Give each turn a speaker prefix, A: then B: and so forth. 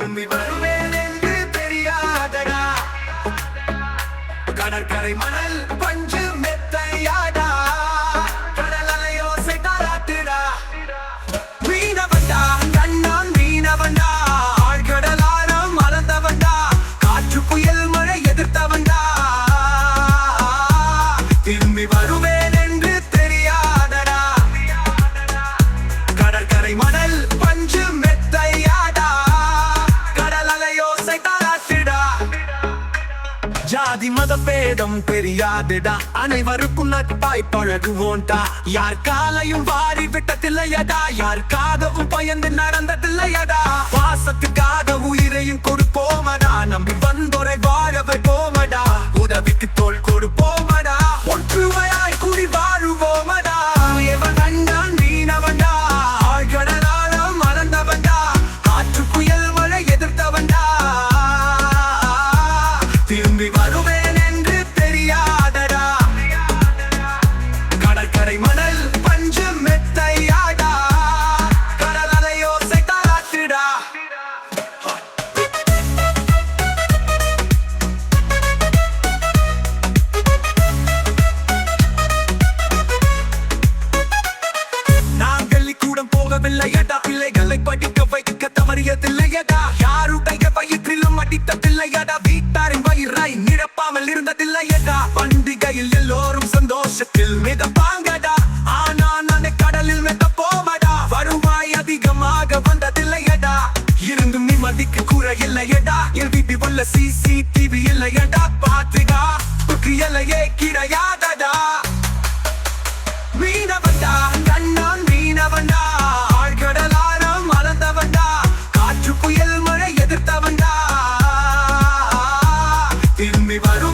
A: திரும்பி வருவேன் என்று தெரியாதடா கடற்கரை மணல் பஞ்சு மெத்தையாடா கடல் அலையோசை தாராட்டுடா மீனவன்டா கண்ணான் மீனவன்டா ஆழ்கடலாரம் மறந்தவன்டா காற்று புயல் மழை எதிர்த்தவன்டா திரும்பி வருவேன் என்று தெரியாதடா கடற்கரை மணல் பஞ்சு மெத்தையாடா கடல் அலையோசை தாராட்டுடா ஜாதி மத பேதம் தெரியாதுடா அனைவருக்கும் நட்பாய் பழகுவோண்டா யார் காலையும் வாரி விட்டதில்லையடா யாருக்காகவும் பயந்து நடந்ததில்லையடா பாசத்துக்காக உயிரையும் கொடுப்போமடா நம்பி வந்தோரை வாழ வைப்போமடா உதவிக்கு தோள் கொடுப்போமடா ஒற்றுமையாய் கூடி வாழுவோமடா எவன் கண்டான் மீனவன்டா ஆழ்கடலாரம் மறந்தவன்டா காற்று புயல் மழை எதிர்த்தவன்டா திரும்பி வருவேன் என்று தெரியாதடா கடற்கரை மணல் பஞ்சு மெத்தையாடா கடல் அலையோசை தாராட்டுடா நாங்கள் கூடம் போகவில்லையடா பிள்ளைகளை படிக்க வைக்க தவறியதில்லையடா யாருடைய வயிற்றிலும் அடித்ததில்லையடா வீட்டாரின் வயிறாய் நிரப்பாமல் இருந்ததில்லையடா பண்டிகையில் எல்லோரும் சந்தோஷத்தில் மிதப்பாங்கடா ஆனா நான் கடலில் மித போவடா வருவாய் அதிகமாக வந்ததில்லையடா இருந்தும் நிம்மதிக்கு கூற இல்லையடா என் வீட்டு உள்ள CCTV இல்லையடா பாத்துகா எல்லையே கிடையாதடா மீனவன்டா கண்ணான் மீனவன்டா ஆழ்கடலாரம் மறந்தவன்டா காற்று புயல் மழை எதிர்த்தவன்டா திரும்பி வரும்